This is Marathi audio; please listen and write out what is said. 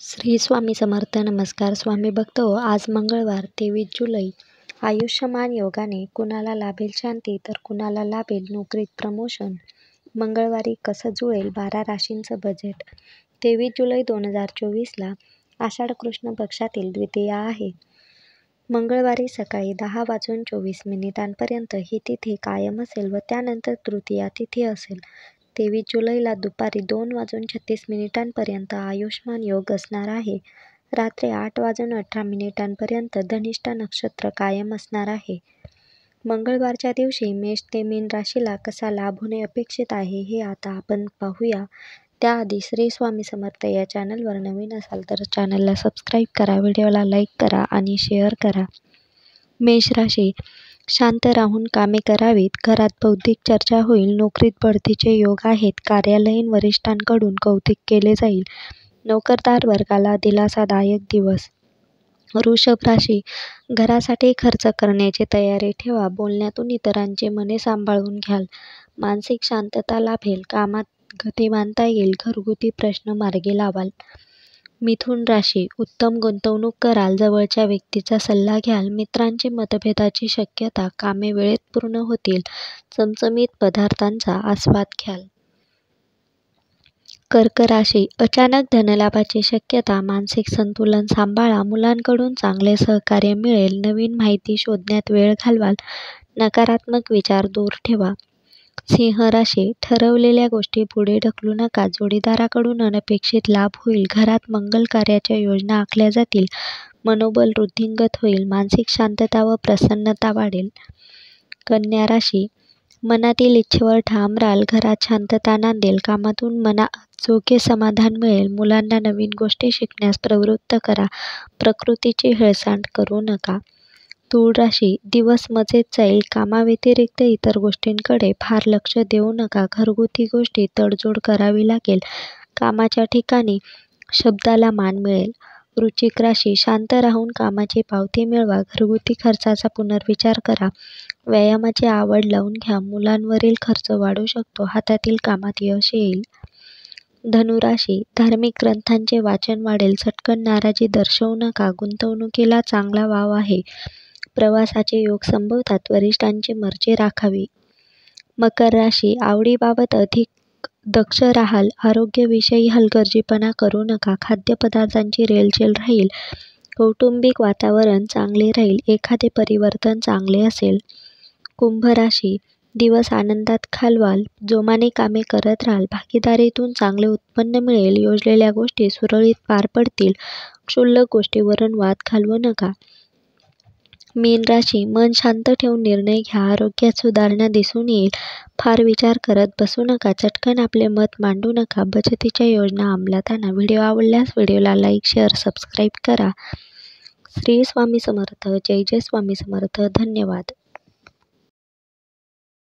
श्री स्वामी समर्थ. नमस्कार स्वामी भक्त हो. आज मंगळवार 23 जुलै. आयुष्यमान योगाने कुणाला लाभेल शांती तर कुणाला लाभेल नोकरीत प्रमोशन. मंगळवारी कसं जुळेल 12 राशींचं बजेट. 23 जुलै 2024ला आषाढ कृष्ण पक्षातील द्वितीया आहे. मंगळवारी सकाळी 10:24 ही तिथी कायम असेल व त्यानंतर तृतीया तिथी असेल. 23 जुलैला दुपारी 2:36 आयुष्मान योग असणार आहे. रात्री 8:18 धनिष्ठा नक्षत्र कायम असणार आहे. मंगळवारच्या दिवशी मेष ते मीन राशीला कसा लाभ होणे अपेक्षित आहे हे आता आपण पाहूया. त्याआधी श्री स्वामी समर्थ या चॅनलवर नवीन असाल तर चॅनलला सबस्क्राईब करा, व्हिडिओला लाईक करा आणि शेअर करा. मेष राशी. शांत राहून कामे करावीत. घरात बौद्धिक चर्चा होईल. नोकरीत बढतीचे योग आहेत. कार्यालयीन वरिष्ठांकडून कौतुक केले जाईल. नोकरदार वर्गाला दिलासादायक दिवस. वृषभ राशी. घरासाठी खर्च करण्याची तयारी ठेवा. बोलण्यातून इतरांची मने सांभाळून घ्याल. मानसिक शांतता लाभेल. कामात गतिमानता येईल. घरगुती प्रश्न मार्गी लावाल. मिथुन राशी. उत्तम गुंतवणूक कराल. जवळच्या व्यक्तीचा सल्ला घ्याल. मित्रांची मतभेदाची शक्यता. कामे वेळेत पूर्ण होतील. चमचमीत पदार्थांचा आस्वाद घ्याल. कर्क राशी. अचानक धनलाभाची शक्यता. मानसिक संतुलन सांभाळा. मुलांकडून चांगले सहकार्य मिळेल. नवीन माहिती शोधण्यात वेळ घालवाल. नकारात्मक विचार दूर ठेवा. सिंह राशी. ठरवलेल्या गोष्टी पुढे ढकलू नका. जोडीदाराकडून अनपेक्षित लाभ होईल. घरात मंगल कार्याच्या योजना आखल्या जातील. मनोबल वृद्धिंगत होईल. मानसिक शांतता व प्रसन्नता वाढेल. कन्या राशी. मनातील इच्छेवर ठाम राहाल. घरात शांतता नांदेल. कामातून मनात योग्य समाधान मिळेल. मुलांना नवीन गोष्टी शिकण्यास प्रवृत्त करा. प्रकृतीची हेळसांड करू नका. तूळ राशी. दिवस मजेत जाईल. कामाव्यतिरिक्त इतर गोष्टींकडे फार लक्ष देऊ नका. घरगुती गोष्टी तडजोड करावी लागेल. कामाच्या ठिकाणी शब्दाला मान मिळेल. वृश्चिक राशी. शांत राहून कामाची पावती मिळवा. घरगुती खर्चाचा पुनर्विचार करा. व्यायामाची आवड लावून घ्या. मुलांवरील खर्च वाढू शकतो. हातातील कामात यश येईल. धनुराशी. धार्मिक ग्रंथांचे वाचन वाढेल. चटकन नाराजी दर्शवू नका. गुंतवणुकीला चांगला वाव आहे. प्रवासाचे योग संभवतात. वरिष्ठांची मर्जी राखावी. मकर राशी. आवडीबाबत अधिक दक्ष राहाल. आरोग्याविषयी हलगर्जीपणा करू नका. खाद्यपदार्थांची रेलचेल राहील. कौटुंबिक वातावरण चांगले राहील. एखादे परिवर्तन चांगले असेल. कुंभ राशी. दिवस आनंदात घालवाल. जोमाने कामे करत राहाल. भागीदारीतून चांगले उत्पन्न मिळेल. योजलेल्या गोष्टी सुरळीत पार पडतील. क्षुल्लक गोष्टीवरून वाद घालवू नका. मीन राशी. मन शांत ठेवून निर्णय घ्या. आरोग्यात सुधारणा दिसून येईल. फार विचार करत बसू नका. चटकन आपले मत मांडू नका. बचतीच्या योजना अंमलात आणा. व्हिडिओ आवडल्यास व्हिडिओला लाईक, शेअर, सबस्क्राईब करा. श्री स्वामी समर्थ. जय जय स्वामी समर्थ. धन्यवाद.